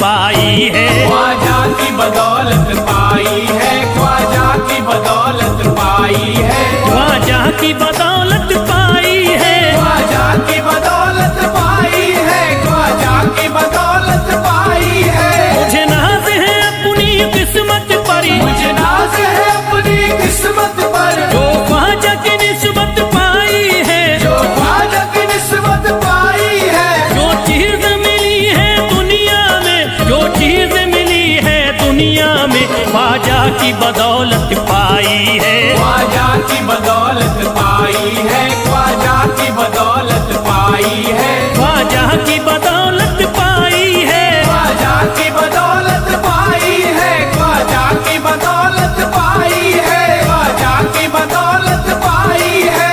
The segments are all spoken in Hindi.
पाई है। ख्वाजा की बदौलत पाई है, ख्वाजा की बदौलत पाई है, ख्वाजा की बदौलत पाई है, ख्वाजा की बदौलत पाई है, ख्वाजा की बदौलत पाई है। मुझे नाज है अपनी किस्मत पर, मुझे नाज है अपनी किस्मत पर, जो ख्वाजा की निस्बत पाई है, जो ख्वाजा की निस्बत पाई है। जो चीज मिली है दुनिया में, जो चीज मिली है दुनिया में, ख्वाजा की बदौलत पाई है। ख्वाजा की बदौलत पाई है, ख्वाजा की बदौलत पाई है, ख्वाजा की बदौलत पाई है, ख्वाजा की बदौलत पाई है, ख्वाजा की बदौलत पाई है, ख्वाजा की बदौलत पाई है।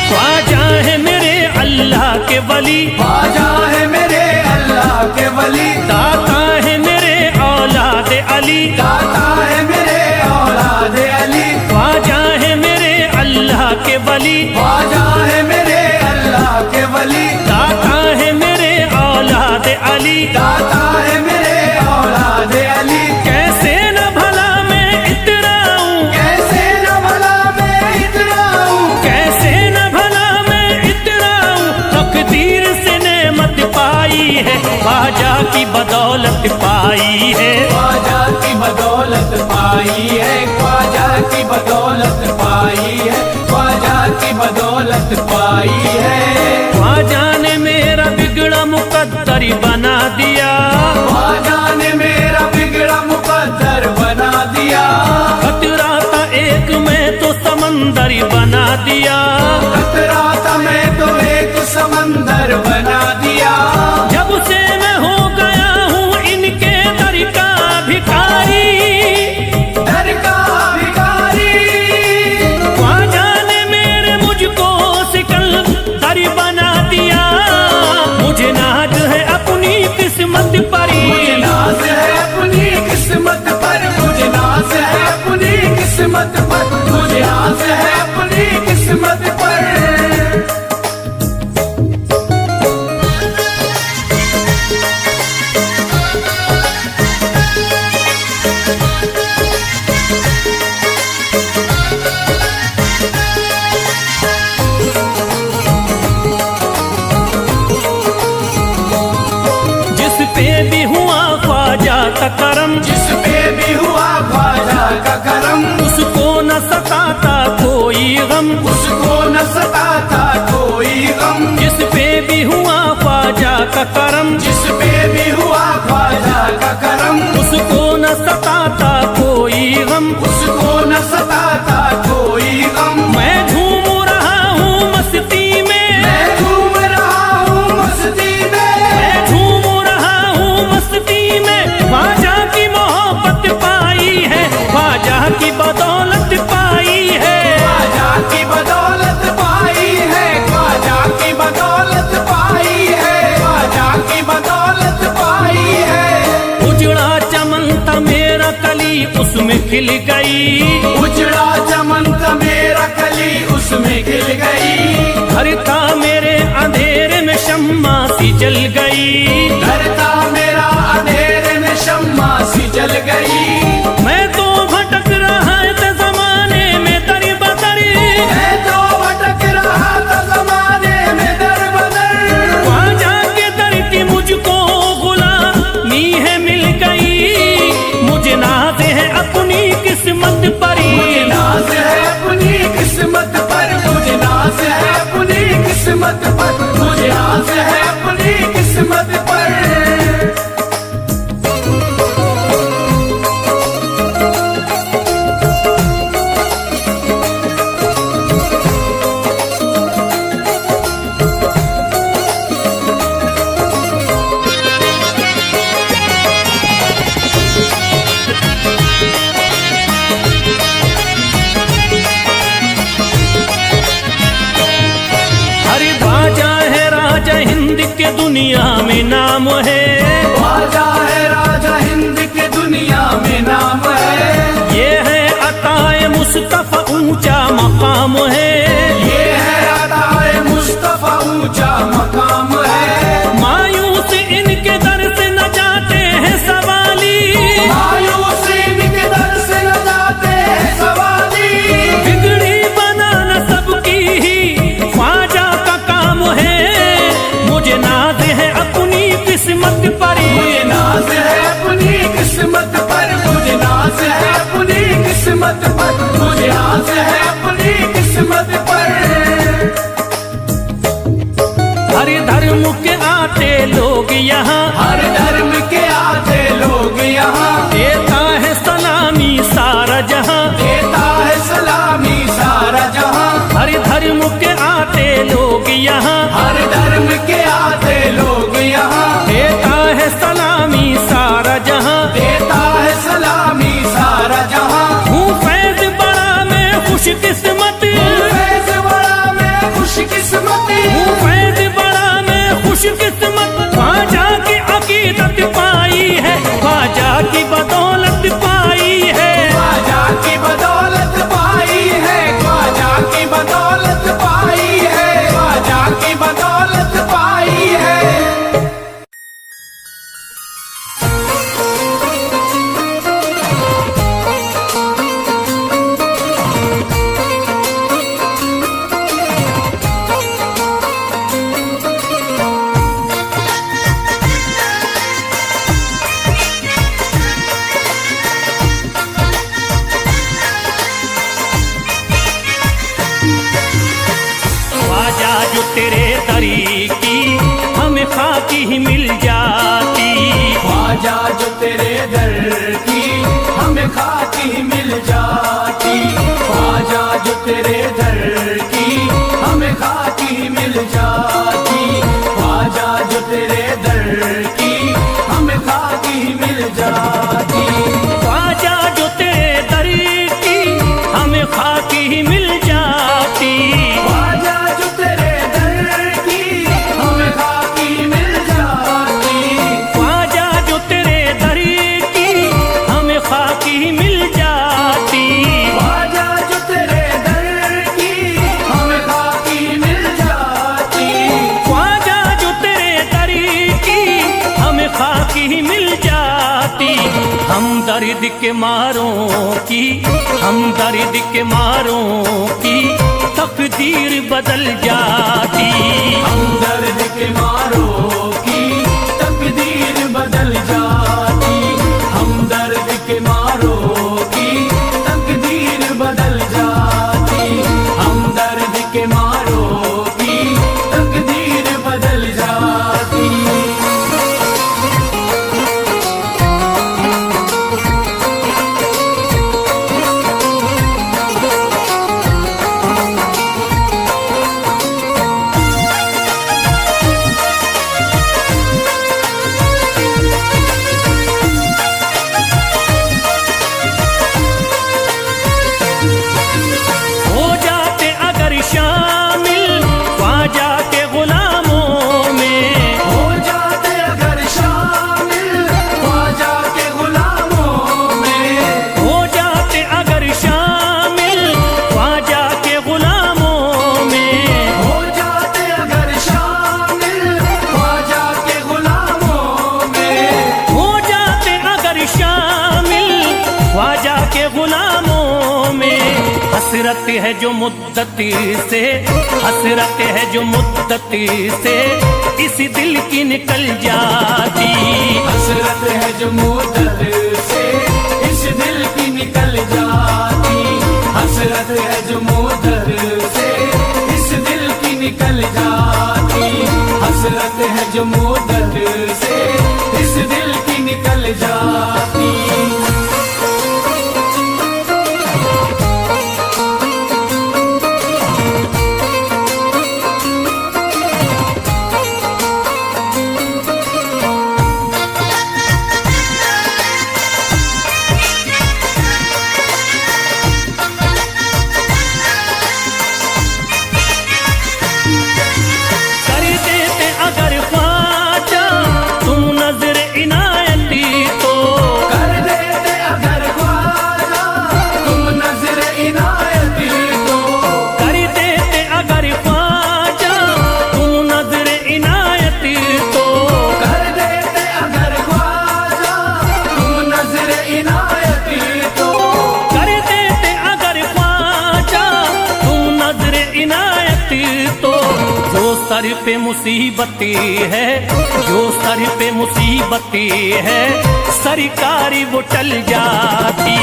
ख्वाजा है मेरे अल्लाह के वली, ख्वाजा है मेरे अल्लाह के वली, दाता है मेरे औलाद अली, दाता है मेरे औलाद अली, ख्वाजा है मेरे अल्लाह के वली, ख्वाजा है मेरे अल्लाह के वली, दाता है मेरे औलाद अली। दाता है मेरे औलाद अली। कैसे न भला मैं इतराऊं, कैसे न भला मैं इतराऊं, कैसे न भला मैं इतराऊं, तकदीर से नेमत पाई है, ख्वाजा की बदौलत पाई है। ख्वाजा की बदौलत पाई है, ख्वाजा की बदौलत पाई है, ख्वाजा की बदौलत पाई है। ख्वाजा ने मेरा बिगड़ा मुकद्दर बना दिया, ख्वाजा ने मेरा बिगड़ा मुकद्दर बना दिया, खतरा था एक मैं तो समंदर बना दिया, खतरा था मैं तो एक समंदर बना दिया। जब से मैं हो गया हूँ इनके दर का भिखारी, दर का भिखारी, ख्वाजा ने मेरे मुझको सिकंदर बना दिया। मुझे नाज है अपनी किस्मत पर, मुझे नाज है अपनी किस्मत पर, मुझे नाज है अपनी किस्मत पर, मुझे नाज है अपनी किस्मत पर। जिस पे भी हुआ ख्वाजा का करम, जिस पे भी हुआ ख्वाजा का करम, उसको न सताता कोई गम, उसको न सताता कोई गम। जिस पे भी हुआ ख्वाजा का करम, जिस पे भी हुआ ख्वाजा का करम, उसको न सताता कोई गम। उसको न सताता कोई गम। मैं झूम रहा हूँ मस्ती में, मैं झूम रहा हूँ मस्ती में, मैं झूम रहा हूँ मस्ती में, ख्वाजा की मोहब्बत पाई है, ख्वाजा की बदौलत पाई है। ख्वाजा की बदौलत पाई है, ख्वाजा की बदौलत पाई है, ख्वाजा की बदौलत पाई है। उजड़ा चमन था मेरा कली उसमें खिल गई, उजड़ा चमन का मेरा कली उसमें खिल गई, घर था मेरे अंधेरे में शम्मा सी जल गई, घर था मेरा अंधेरे में शम्मा सी जल गई। मैं तो भटक रहा था जमाने में दर बदर, मैं तो भटक रहा था जमाने में दर बदर, ख्वाजा के दर की मुझको गुलामी है मिल गई। मुझे नाज है अपनी किस्मत पर, मुझे नाज है अपनी किस्मत पर, मुझे नाज है अपनी किस्मत पर, मुझे नाज है अपनी किस्मत पर। दुनिया में नाम है। ख्वाजा है राजा हिंद के दुनिया में नाम है। ये है अताए मुस्तफा ऊंचा मकाम है। ये है अताए मुस्तफा ऊंचा मकाम है। मायूस इनके दर से न जाते हैं सवाली। मायूस इनके दर से न जाते हैं सवाली। बिगड़ी बनाना सबकी ही ख्वाजा का काम है। मुझे नाज है अपनी किस्मत पर। मुझे नाज है अपनी किस्मत पर। मुझे नाज है अपनी किस्मत पर। मुझे नाज है अपनी किस्मत पर। हर धर्म के आते लोग यहाँ। हर धर्म के आते लोग यहाँ। देता है सलामी सारा जहाँ। देता है सलामी सारा जहाँ। हर धर्म के आते लोग यहाँ। हर धर्म के आते लोग यहाँ। देता है सलामी सारा जहाँ। देता है सलामी सारा जहाँ। हूँ फैज बड़ा मैं खुशकिस्मत। फैज बड़ा मैं खुशकिस्मत। हूँ फैज बड़ा मैं खुशकिस्मत। ख्वाजा की अकीदत पाई है। ख्वाजा की बदौलत पाई है। ख्वाजा की बदौलत पाई है। ख्वाजा की बदौलत पाई है। ख्वाजा की बदौलत पाई है। ख्वाजा जो तेरे दरी की हमें खाकी ही मिल जाती। ख्वाजा जो तेरे दर की हमें खाकी मिल जाती। ख्वाजा जो तेरे दर की हमें खाकी मिल जाती। ख्वाजा जो तेरे दर की हमें खाकी मिल जाती। ख्वाजा जो तेरे दर की हमें खाकी ही मिल जाती। ख्वाजा जो तेरे दर की हमें खाकी मिल जाती। ख्वाजा जो तेरे दर की हमें खाकी ही मिल जाती। ख्वाजा जो तेरे दर की हमें खाकी मिल जाती। ख्वाजा जो तेरे दर की हमें खाकी ही मिल जाती। हम दर्द के मारों की, हम दर्द के मारों की तकदीर बदल जाती। हम दर्द के मारों की तकदीर बदल जाती। हम दर्द के मारों की तकदीर बदल जाती। हम दर्द के मारों की तकदीर बदल जाती। हो जाते अगर शामिल ख्वाजा के गुलामों में। हो जाते अगर शामिल ख्वाजा के गुलामों में। हो जाते अगर शामिल ख्वाजा के गुलामों में। हो जाते अगर शामिल ख्वाजा के गुलामों में। हो जाते अगर शामिल ख्वाजा के गुलामों में। हसरत है जो मुद्दती से, हसरत है जो मुद्दती से इस दिल की निकल जाती। हसरत है जो मुद्दत से इस दिल की निकल जाती। हसरत है जो मुद्दत से इस दिल की निकल जाती। हसरत है जो मुद्दत से इस दिल की निकल जाती। कर देते अगर ख्वाजा सर पे मुसीबतें है, जो सर पे मुसीबतें है, सरकारी वो टल जाती।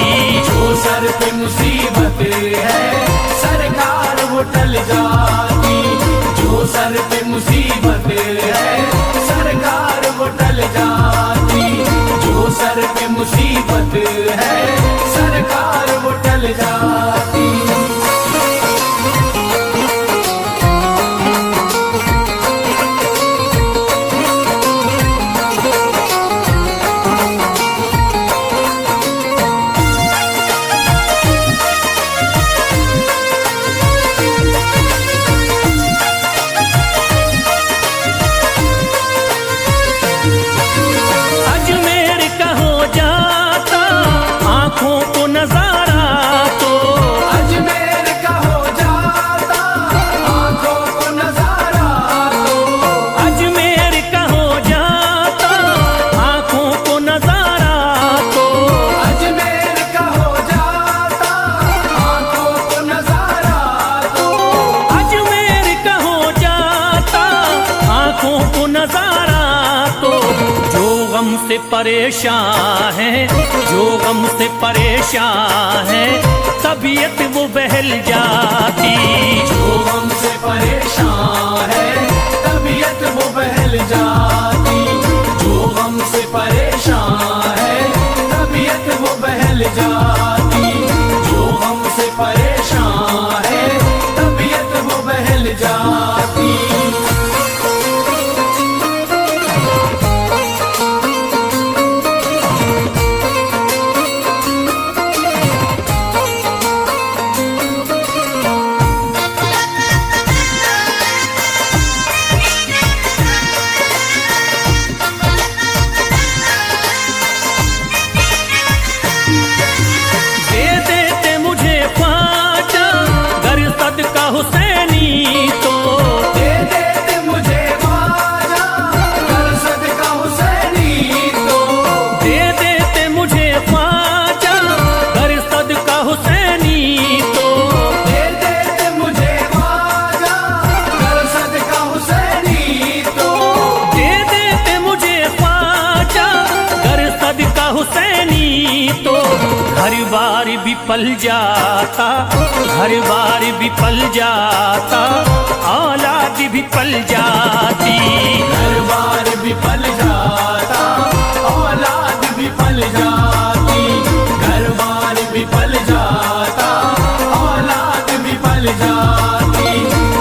जो सर पे मुसीबत है सरकार वो टल जाती। जो सर पे मुसीबत है सरकार वो टल जाती। जो सर पे मुसीबत है सरकार वो टल जाती। अजमेर का हो जाता आंखों को नजारा तो, अजमेर का हो जाता आंखों को नजारा तो। अजमेर का हो जाता आंखों को नजारा तो, अजमेर का हो जाता आंखों को नजारा तो। अजमेर का हो जाता आंखों को नजारा तो। जो गम से परेशान है, जो गम से परेशान है, तबीयत वो बहल जाती। जो हमसे परेशान है तबीयत वो बहल जाती। जो हमसे परेशान है तबीयत वो बहल जाती। जो हमसे परेशान है तबीयत वो बहल जाती। दे देते मुझे ख्वाजा गर सदका हुसैनी तो, दे देते मुझे ख्वाजा कर सदका हुसैनी तो। दे देते मुझे ख्वाजा गर सदका हुसैनी तो, दे देते मुझे ख्वाजा कर सदका हुसैनी तो। दे देते मुझे ख्वाजा गर सदका हुसैनी तो। घर बार भी पल जाता, घर बार भी पल जाता, औलाद भी पल जाती। घर बार भी पल जाता औलाद भी पल जाती। घर बार भी पल जाता औलाद भी पल जाती।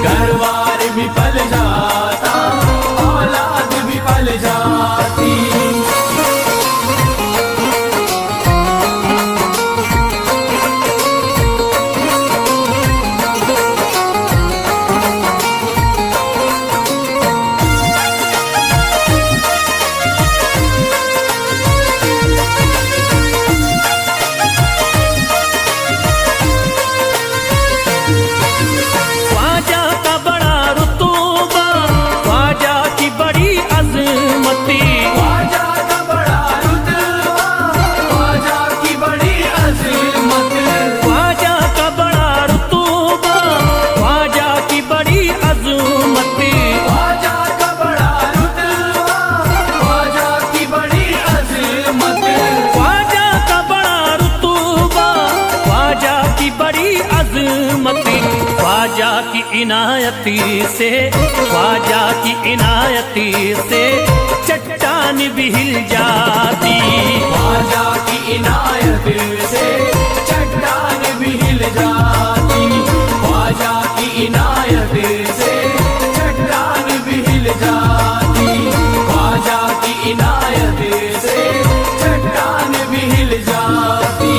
घर बार भी पल जाता औलाद भी पल जाती। ख्वाजा का बड़ा रुतबा, ख्वाजा की बड़ी अजमती, ख्वाजा का बड़ा रुतबा ख्वाजा की बड़ी अज़मत। ख्वाजा का बड़ा रुतबा, ख्वाजा की बड़ी अजमती, ख्वाजा का बड़ा रुतबा ख्वाजा की बड़ी अज़मत। ख्वाजा का बड़ा रुतबा, ख्वाजा की बड़ी अजमती। ख्वाजा की इनायती से, ख्वाजा की इनायती से चट्टान भी हिल जाती। ख्वाजा की इनायत से चट्टान भी हिल जाती। ख्वाजा की इनायत से चट्टान भी हिल जाती। ख्वाजा की इनायत से चट्टान भी हिल जाती।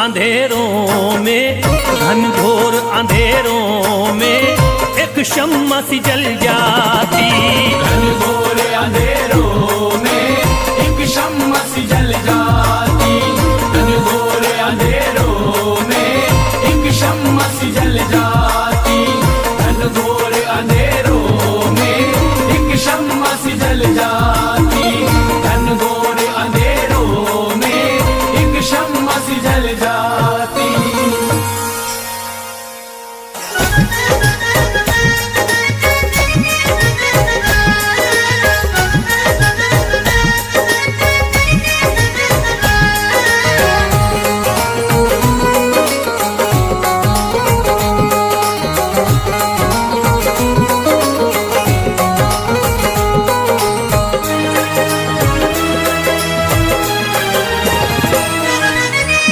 अंधेरों में, घनघोर अंधेरों में एक शम्मा सी जल जाती। घनघोर अंधेरों में एक शम्मा सी जल जाती। घनघोर अंधेरों में एक शम्मा सी जल जाती। घनघोर अंधेरों में एक शम्मा सी जल जाती। घनघोर अंधेरों में एक शम्मा सी जल जाती।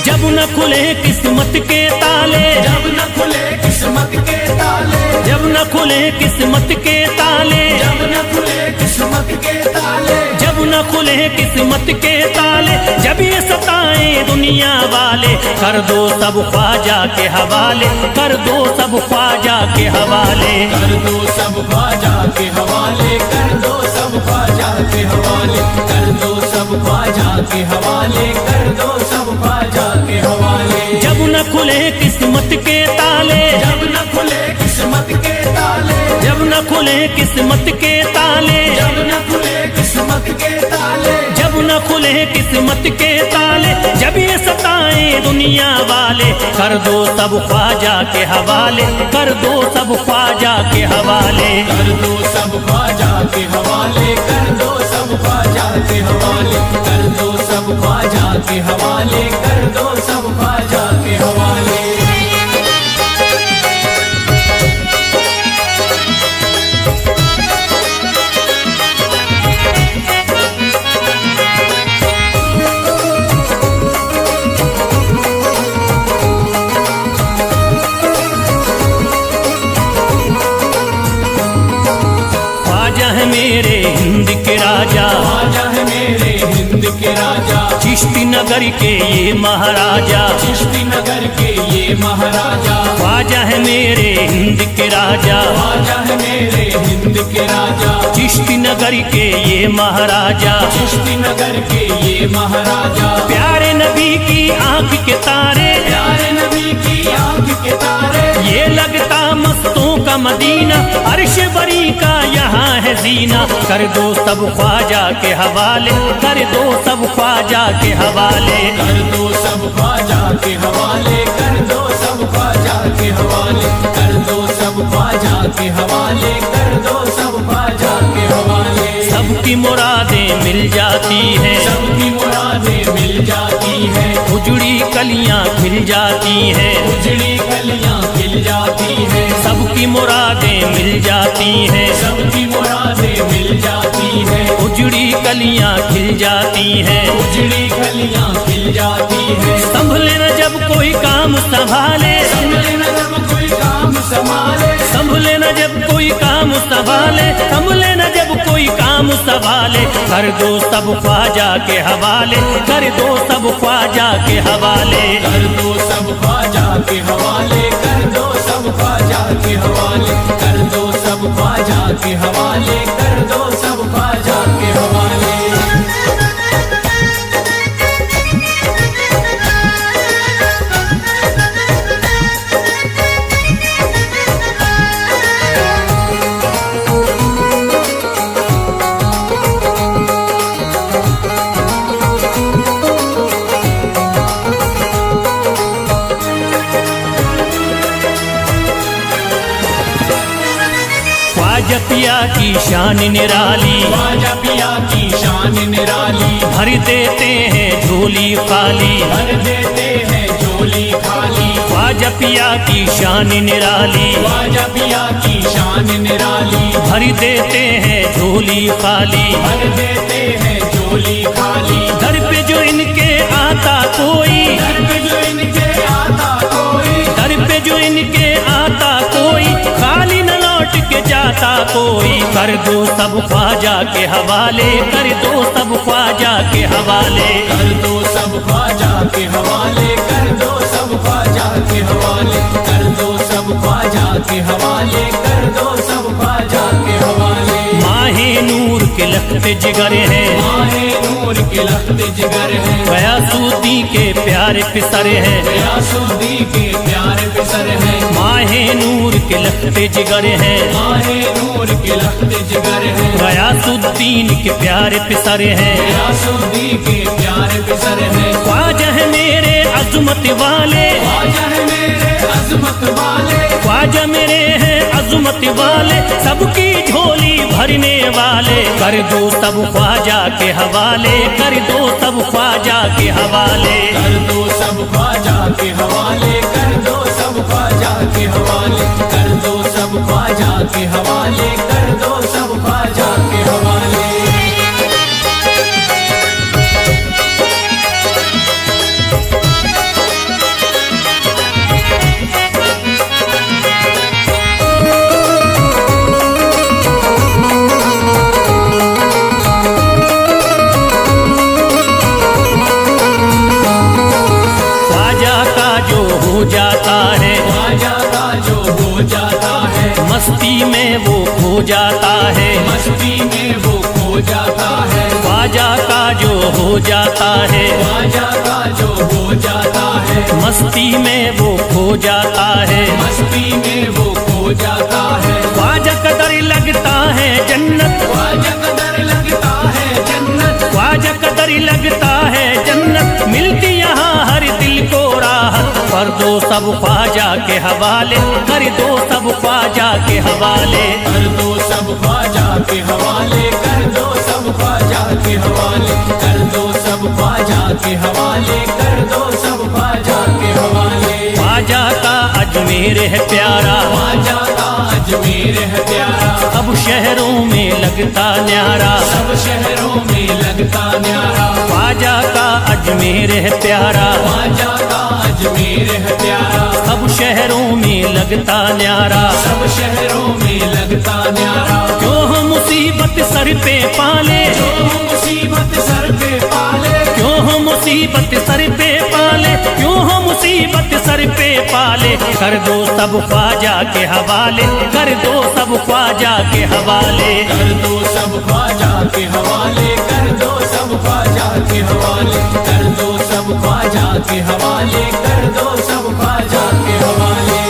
जब न खुले किस्मत के ताले, जब न खुले किस्मत के ताले, जब न खुले किस्मत के ताले, जब न खुले किस्मत के ताले, जब न खुले किस्मत के ताले, जब ये सताएं दुनिया वाले, कर दो सब ख्वाजा के हवाले, कर दो सब ख्वाजा के हवाले। कर दो सब ख्वाजा के हवाले, कर दो सब ख्वाजा के हवाले, कर दो सब ख्वाजा के हवाले, कर दो सब ख्वाजा के हवाले। जब न खुले किस्मत के ताले, जब न खुले किस्मत के ताले, जब न खुले किस्मत के ताले, जब न खुले किस्मत के ताले, जब न खुले किस्मत के ताले, जब ये सताएं दुनिया वाले, कर दो सब ख्वाजा के हवाले, कर दो सब ख्वाजा के हवाले। कर दो सब ख्वाजा के हवाले, कर दो सब ख्वाजा के हवाले, कर दो सब ख्वाजा के हवाले, कर दो सब ख्वाजा के हवाले। ख्वाजा है मेरे हिंद के राजा, ख्वाजा है मेरे हिंद के राजा, चिश्ती नगर के ये महाराजा, चिश्ती नगर के ये महाराजा। ख्वाजा है मेरे हिंद के राजा, ख्वाजा है मेरे हिंद के राजा, चिश्ती नगर के ये महाराजा, चिश्ती नगर के ये महाराजा। प्यारे नबी की आंख के तारे, प्यारे नबी की आंख के तारे, ये लगता मस्तों का मदीना, अर्श बरी का यहाँ है जीना। कर दो सब ख्वाजा के हवाले, कर दो सब ख्वाजा के हवाले। कर दो सब ख्वाजा के हवाले, कर दो सब ख्वाजा के हवाले, कर दो सब ख्वाजा के हवाले, कर दो सब ख्वाजा के हवाले। सबकी मुरादें मिल जाती हैं, सबकी मुरादें मिल जाती है, उजड़ी कलियां खिल जाती हैं, उजड़ी कलियां खिल जाती है, सबकी मुरादें मिल जाती हैं, सबकी मुरादें मिल जाती है, उजड़ी कलियां खिल जाती हैं। उजड़ी कलियां खिल जाती है। संभले न जब कोई काम संभाले, संभले न जब कोई काम संभाले, संभले न जब कोई काम संभाले, संभले न जब कोई काम संभाले, कर दो सब ख्वाजा के हवाले, कर दो सब ख्वाजा के हवाले। कर दो सब ख्वाजा के हवाले, कर दो सब ख्वाजा के हवाले, कर दो सब ख्वाजा के हवाले, कर दो सब ख्वाजा के हवाले। ख्वाजा पिया की शान निराली, ख्वाजा पिया की शान निराली, भर देते हैं झोली खाली, भर देते हैं झोली खाली। ख्वाजा पिया की शान निराली, ख्वाजा पिया की शान निराली, भर देते हैं झोली खाली, भर देते हैं झोली खाली। दर पे जो इनके आता कोई, दर पे जो इनके आता कोई, दर पे जो इनके आता कोई, खाली न लौट के जाता कोई, कर दो सब ख्वाजा के हवाले, कर दो सब ख्वाजा के हवाले, कर दो सब ख्वाजा के हवाले, कर दो सब ख्वाजा के हवाले, कर दो सब ख्वाजा के हवाले, कर दो सब ख्वाजा के हवाले। माहे नूर के लखते जिगर है, माहे नूर के लखते जिगर है, गयासुद्दीन के प्यारे पिसर है, गयासुद्दीन के प्यारे पिसर है। माहे नूर के लखते जिगर है, माहे नूर के लखते जिगर है, गयासुद्दीन के प्यारे पिसर है, गयासुद्दीन के प्यारे पिसर है। ख्वाजा है मेरे अज़मत वाले, ख्वाजा है मेरे अज़मत वाले, ख्वाजा मेरे हैं अज़मत वाले, सबकी झोली भरने वाले, कर दो सब ख्वाजा के हवाले, कर दो सब ख्वाजा के हवाले, कर दो सब ख्वाजा के हवाले, कर दो सब ख्वाजा के हवाले, कर दो सब ख्वाजा के हवाले, कर दो सब ख्वाजा के हवाले। हो जाता है, ख्वाजा का जो हो जाता है, मस्ती में वो खो जाता है, मस्ती में वो खो जाता है। ख्वाजा का जो हो जाता है, ख्वाजा का जो हो जाता है, मस्ती में वो खो जाता है, मस्ती में वो खो जाता है। ख्वाजा कदर लगता है जन्नत, ख्वाजा कदर लगता है जन्नत, ख्वाजा कदर लगता है जन्नत, मिलती यहाँ हर दिल को राहत, कर दो सब ख्वाजा के हवाले, कर दो सब ख्वाजा के हवाले, कर दो सब ख्वाजा के हवाले, कर दो सब ख्वाजा के हवाले, कर दो सब ख्वाजा के हवाले, कर दो सब ख्वाजा के हवाले। ख्वाजा का अजमेर है प्यारा, ख्वाजा का अजमेर है प्यारा, अब शहरों में लगता न्यारा, सब शहरों में लगता न्यारा। ख्वाजा का अजमेर है प्यारा, ख्वाजा का अजमेर है प्यारा, अब शहरों में लगता न्यारा, सब शहरों में लगता न्यारा। क्यों हम मुसीबत सर पे पाले, जो मुसीबत सर पे पाले, क्यों हम मुसीबत सर पे पाले, क्यों हम मुसीबत सर पे पाले, कर दो सब ख्वाजा के हवाले, कर दो सब ख्वाजा के हवाले, कर दो सब ख्वाजा के हवाले, कर दो सब ख्वाजा के हवाले, कर दो सब ख्वाजा के हवाले, कर दो सब ख्वाजा के हवाले।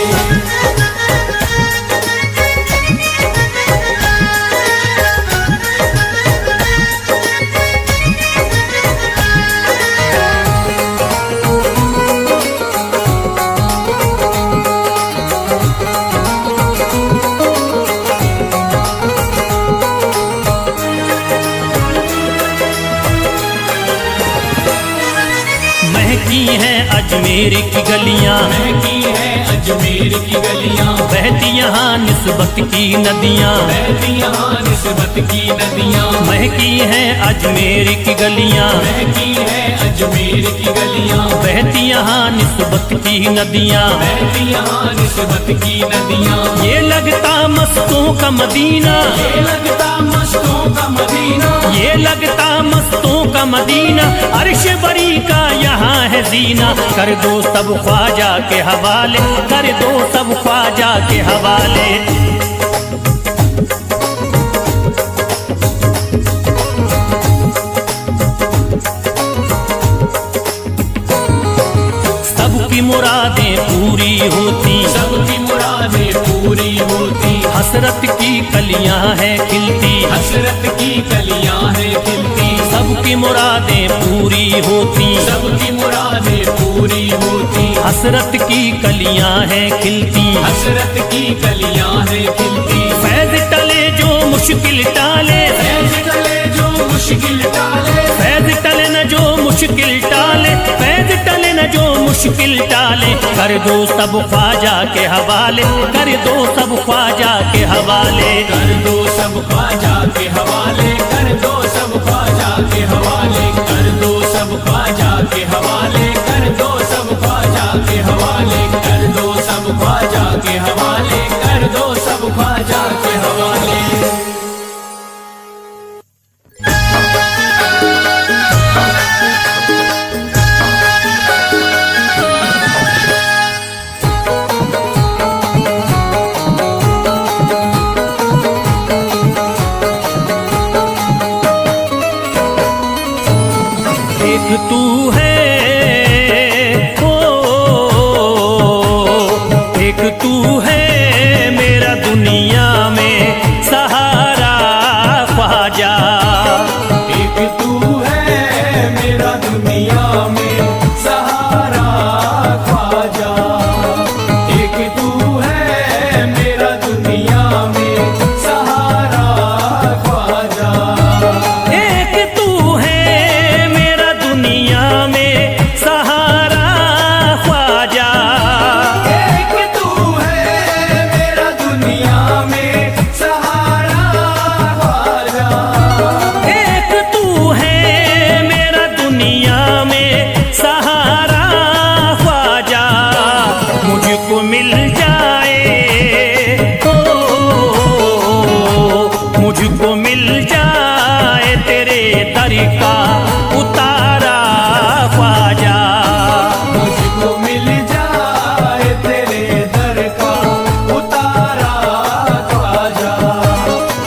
महकी हैं अजमेर की गलियां, महकी है अजमेर की गलियां, बहती यहाँ निस्बत की नदियां, बहती यहाँ निस्बत की नदियां। महकी हैं अजमेर की गलियां, महकी है अजमेर की गलियां, बहती यहाँ निस्बत की नदियां, बहती यहाँ निस्बत की नदियां। ये लगता मस्तों का मदीना, ये लगता मस्तों का मदीना, ये लगता मस्तों का मदीना, अर्श बरी का यहाँ है जीना, कर दो सब ख्वाजा के हवाले, कर दो सब ख्वाजा के हवाले। सबकी मुरादें पूरी होती, सबकी मुरादें पूरी होती, हसरत की कलियां हैं खिलती, हसरत की कलियां हैं खिलती, सबकी मुरादें पूरी होती, सबकी मुरादें पूरी होती, हसरत की कलियां हैं खिलती, हसरत की कलियां हैं खिलती। फैज टले जो मुश्किल टाले, फैज टले जो मुश्किल टाले, फैज टले न जो मुश्किल टाले, फैज टले न जो मुश्किल टाले, कर दो सब ख्वाजा के हवाले, कर दो सब ख्वाजा के हवाले, कर दो सब ख्वाजा के हवाले, कर दो सब ख्वाजा के हवाले, कर दो सब ख्वाजा के हवाले, कर दो सब ख्वाजा के हवाले, कर दो सब ख्वाजा के हवाले, कर दो सब ख्वाजा एक तू है, ओ एक तू है मेरा दुनिया में सहारा ख्वाजा। एक तू है मेरा दुनिया में सहारा ख्वाजा। एक तू है मेरा दुनिया में सहारा ख्वाजा। एक तू है मेरा दुनिया में सहारा ख्वाजा। एक तू है मेरा दुनिया में सहारा ख्वाजा। एक तू है मेरा दुनिया में सहारा ख्वाजा। मुझको मिल जाए, ओ मुझको मिल जाए तेरे दर का उतारा ख्वाजा। मुझको मिल जाए तेरे दर का उतारा ख्वाजा।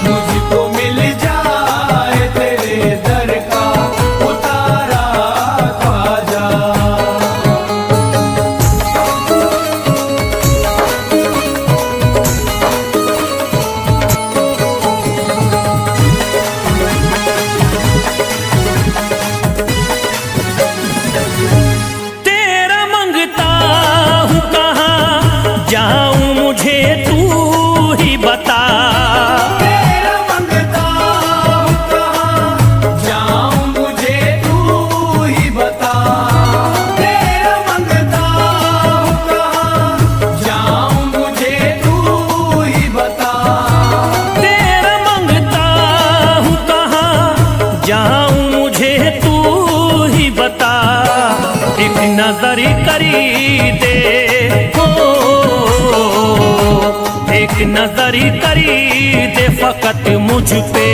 मुझको मिल जाए तेरे दर का उतारा ख्वाजा। तेरा मंगता हूँ कहाँ जाऊँ मुझे तू ही बता। तेरा मंगता हूँ कहाँ जाऊँ मुझे तू ही बता। तेरा मंगता हूँ कहाँ जाऊँ मुझे तू ही बता। तेरा मंगता हूँ कहाँ जाऊँ मुझे तू ही बता। एक नजर करी दे, ओ एक नजर करी दे फकत मुझ पे